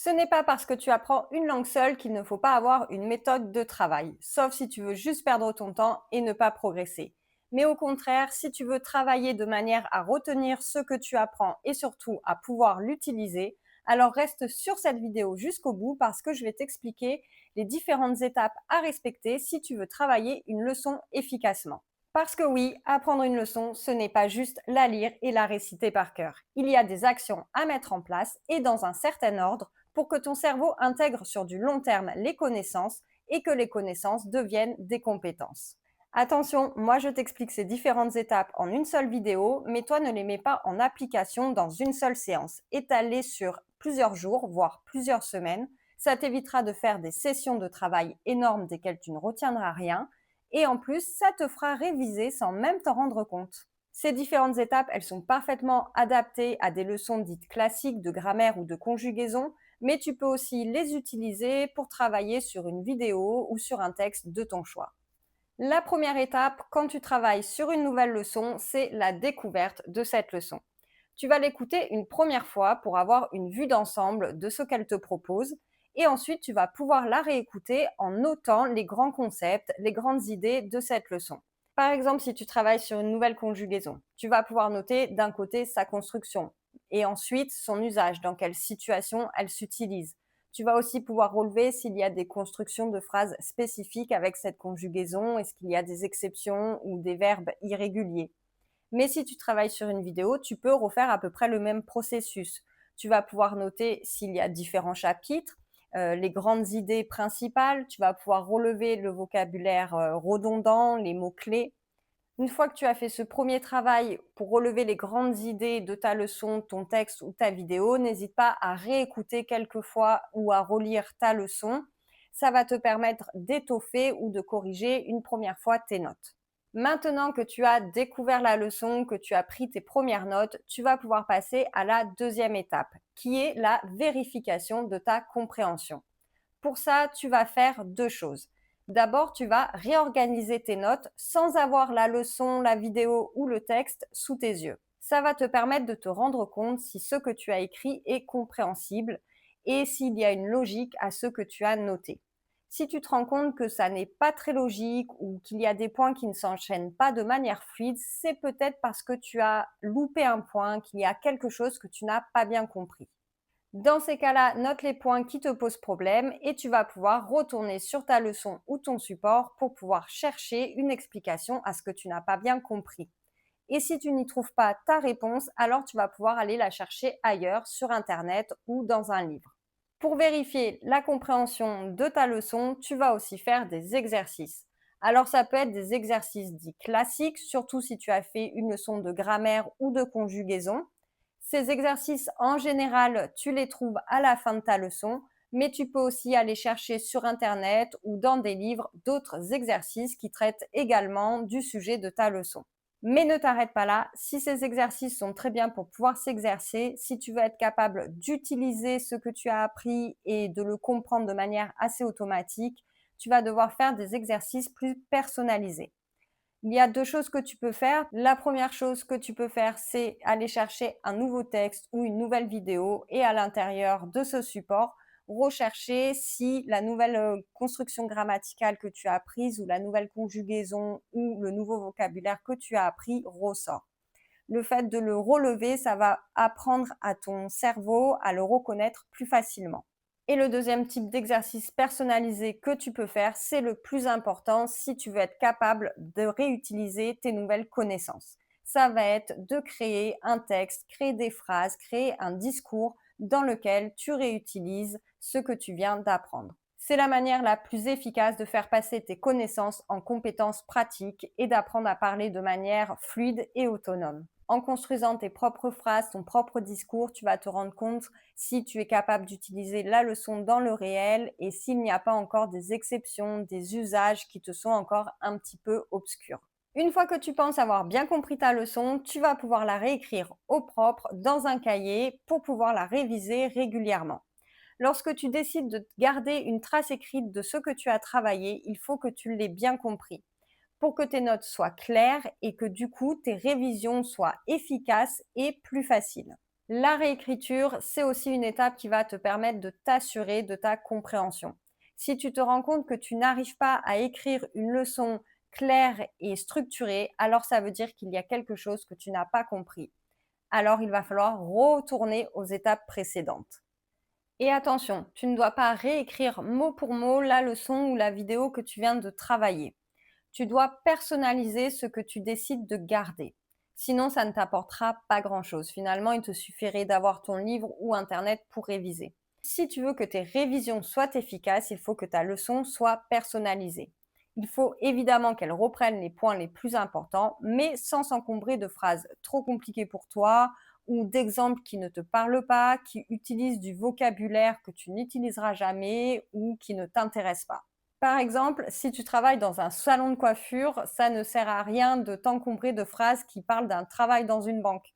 Ce n'est pas parce que tu apprends une langue seule qu'il ne faut pas avoir une méthode de travail, sauf si tu veux juste perdre ton temps et ne pas progresser. Mais au contraire, si tu veux travailler de manière à retenir ce que tu apprends et surtout à pouvoir l'utiliser, alors reste sur cette vidéo jusqu'au bout parce que je vais t'expliquer les différentes étapes à respecter si tu veux travailler une leçon efficacement. Parce que oui, apprendre une leçon, ce n'est pas juste la lire et la réciter par cœur. Il y a des actions à mettre en place et dans un certain ordre pour que ton cerveau intègre sur du long terme les connaissances et que les connaissances deviennent des compétences. Attention, moi je t'explique ces différentes étapes en une seule vidéo, mais toi ne les mets pas en application dans une seule séance, étalée sur plusieurs jours, voire plusieurs semaines. Ça t'évitera de faire des sessions de travail énormes desquelles tu ne retiendras rien, et en plus, ça te fera réviser sans même t'en rendre compte. Ces différentes étapes, elles sont parfaitement adaptées à des leçons dites classiques de grammaire ou de conjugaison, mais tu peux aussi les utiliser pour travailler sur une vidéo ou sur un texte de ton choix. La première étape, quand tu travailles sur une nouvelle leçon, c'est la découverte de cette leçon. Tu vas l'écouter une première fois pour avoir une vue d'ensemble de ce qu'elle te propose et ensuite tu vas pouvoir la réécouter en notant les grands concepts, les grandes idées de cette leçon. Par exemple, si tu travailles sur une nouvelle conjugaison, tu vas pouvoir noter d'un côté sa construction et ensuite son usage, dans quelle situation elle s'utilise. Tu vas aussi pouvoir relever s'il y a des constructions de phrases spécifiques avec cette conjugaison, est-ce qu'il y a des exceptions ou des verbes irréguliers. Mais si tu travailles sur une vidéo, tu peux refaire à peu près le même processus. Tu vas pouvoir noter s'il y a différents chapitres, les grandes idées principales, tu vas pouvoir relever le vocabulaire redondant, les mots-clés. Une fois que tu as fait ce premier travail pour relever les grandes idées de ta leçon, ton texte ou ta vidéo, n'hésite pas à réécouter quelques fois ou à relire ta leçon. Ça va te permettre d'étoffer ou de corriger une première fois tes notes. Maintenant que tu as découvert la leçon, que tu as pris tes premières notes, tu vas pouvoir passer à la deuxième étape, qui est la vérification de ta compréhension. Pour ça, tu vas faire deux choses. D'abord, tu vas réorganiser tes notes sans avoir la leçon, la vidéo ou le texte sous tes yeux. Ça va te permettre de te rendre compte si ce que tu as écrit est compréhensible et s'il y a une logique à ce que tu as noté. Si tu te rends compte que ça n'est pas très logique ou qu'il y a des points qui ne s'enchaînent pas de manière fluide, c'est peut-être parce que tu as loupé un point, qu'il y a quelque chose que tu n'as pas bien compris. Dans ces cas-là, note les points qui te posent problème et tu vas pouvoir retourner sur ta leçon ou ton support pour pouvoir chercher une explication à ce que tu n'as pas bien compris. Et si tu n'y trouves pas ta réponse, alors tu vas pouvoir aller la chercher ailleurs, sur Internet ou dans un livre. Pour vérifier la compréhension de ta leçon, tu vas aussi faire des exercices. Alors ça peut être des exercices dits classiques, surtout si tu as fait une leçon de grammaire ou de conjugaison. Ces exercices, en général, tu les trouves à la fin de ta leçon, mais tu peux aussi aller chercher sur Internet ou dans des livres d'autres exercices qui traitent également du sujet de ta leçon. Mais ne t'arrête pas là, si ces exercices sont très bien pour pouvoir s'exercer, si tu veux être capable d'utiliser ce que tu as appris et de le comprendre de manière assez automatique, tu vas devoir faire des exercices plus personnalisés. Il y a deux choses que tu peux faire. La première chose que tu peux faire, c'est aller chercher un nouveau texte ou une nouvelle vidéo et à l'intérieur de ce support, rechercher si la nouvelle construction grammaticale que tu as apprise ou la nouvelle conjugaison ou le nouveau vocabulaire que tu as appris ressort. Le fait de le relever, ça va apprendre à ton cerveau à le reconnaître plus facilement. Et le deuxième type d'exercice personnalisé que tu peux faire, c'est le plus important si tu veux être capable de réutiliser tes nouvelles connaissances. Ça va être de créer un texte, créer des phrases, créer un discours dans lequel tu réutilises ce que tu viens d'apprendre. C'est la manière la plus efficace de faire passer tes connaissances en compétences pratiques et d'apprendre à parler de manière fluide et autonome. En construisant tes propres phrases, ton propre discours, tu vas te rendre compte si tu es capable d'utiliser la leçon dans le réel et s'il n'y a pas encore des exceptions, des usages qui te sont encore un petit peu obscurs. Une fois que tu penses avoir bien compris ta leçon, tu vas pouvoir la réécrire au propre dans un cahier pour pouvoir la réviser régulièrement. Lorsque tu décides de garder une trace écrite de ce que tu as travaillé, il faut que tu l'aies bien compris pour que tes notes soient claires et que du coup tes révisions soient efficaces et plus faciles. La réécriture, c'est aussi une étape qui va te permettre de t'assurer de ta compréhension. Si tu te rends compte que tu n'arrives pas à écrire une leçon claire et structurée, alors ça veut dire qu'il y a quelque chose que tu n'as pas compris. Alors il va falloir retourner aux étapes précédentes. Et attention, tu ne dois pas réécrire mot pour mot la leçon ou la vidéo que tu viens de travailler. Tu dois personnaliser ce que tu décides de garder. Sinon, ça ne t'apportera pas grand-chose. Finalement, il te suffirait d'avoir ton livre ou Internet pour réviser. Si tu veux que tes révisions soient efficaces, il faut que ta leçon soit personnalisée. Il faut évidemment qu'elle reprenne les points les plus importants, mais sans s'encombrer de phrases trop compliquées pour toi ou d'exemples qui ne te parlent pas, qui utilisent du vocabulaire que tu n'utiliseras jamais ou qui ne t'intéressent pas. Par exemple, si tu travailles dans un salon de coiffure, ça ne sert à rien de t'encombrer de phrases qui parlent d'un travail dans une banque.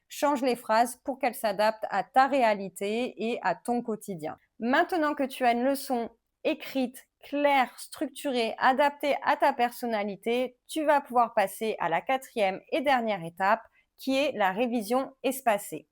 Change les phrases pour qu'elles s'adaptent à ta réalité et à ton quotidien. Maintenant que tu as une leçon écrite, claire, structurée, adaptée à ta personnalité, tu vas pouvoir passer à la quatrième et dernière étape, qui est la révision espacée.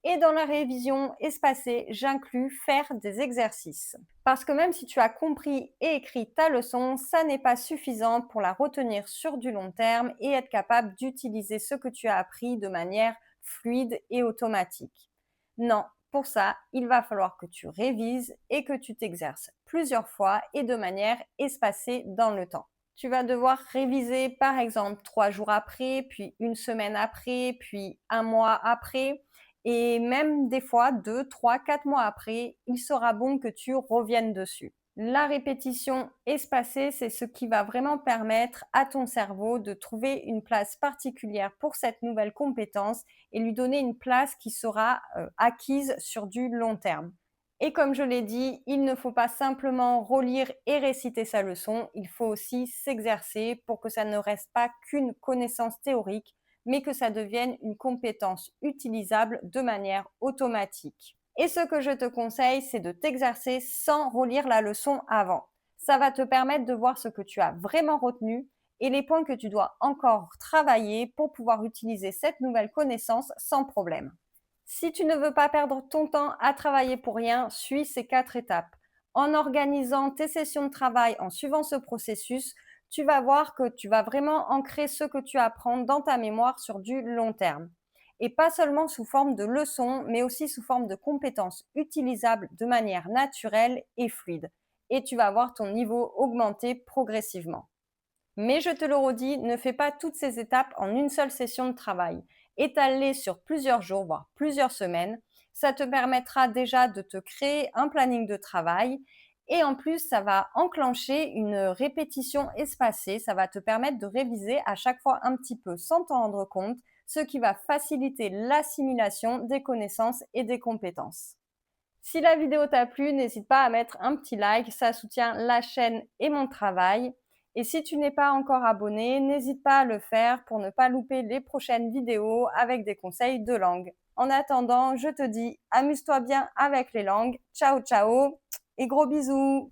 Et dans la révision espacée, j'inclus faire des exercices. Parce que même si tu as compris et écrit ta leçon, ça n'est pas suffisant pour la retenir sur du long terme et être capable d'utiliser ce que tu as appris de manière fluide et automatique. Non, pour ça, il va falloir que tu révises et que tu t'exerces plusieurs fois et de manière espacée dans le temps. Tu vas devoir réviser par exemple 3 jours après, puis une semaine après, puis un mois après. Et même des fois, 2, 3, 4 mois après, il sera bon que tu reviennes dessus. La répétition espacée, c'est ce qui va vraiment permettre à ton cerveau de trouver une place particulière pour cette nouvelle compétence et lui donner une place qui sera acquise sur du long terme. Et comme je l'ai dit, il ne faut pas simplement relire et réciter sa leçon, il faut aussi s'exercer pour que ça ne reste pas qu'une connaissance théorique, mais que ça devienne une compétence utilisable de manière automatique. Et ce que je te conseille, c'est de t'exercer sans relire la leçon avant. Ça va te permettre de voir ce que tu as vraiment retenu et les points que tu dois encore travailler pour pouvoir utiliser cette nouvelle connaissance sans problème. Si tu ne veux pas perdre ton temps à travailler pour rien, suis ces 4 étapes. En organisant tes sessions de travail, en suivant ce processus, tu vas voir que tu vas vraiment ancrer ce que tu apprends dans ta mémoire sur du long terme. Et pas seulement sous forme de leçons, mais aussi sous forme de compétences utilisables de manière naturelle et fluide. Et tu vas voir ton niveau augmenter progressivement. Mais je te le redis, ne fais pas toutes ces étapes en une seule session de travail. Étale-les sur plusieurs jours, voire plusieurs semaines. Ça te permettra déjà de te créer un planning de travail et en plus, ça va enclencher une répétition espacée. Ça va te permettre de réviser à chaque fois un petit peu sans t'en rendre compte, ce qui va faciliter l'assimilation des connaissances et des compétences. Si la vidéo t'a plu, n'hésite pas à mettre un petit like, ça soutient la chaîne et mon travail. Et si tu n'es pas encore abonné, n'hésite pas à le faire pour ne pas louper les prochaines vidéos avec des conseils de langue. En attendant, je te dis, amuse-toi bien avec les langues. Ciao, ciao et gros bisous!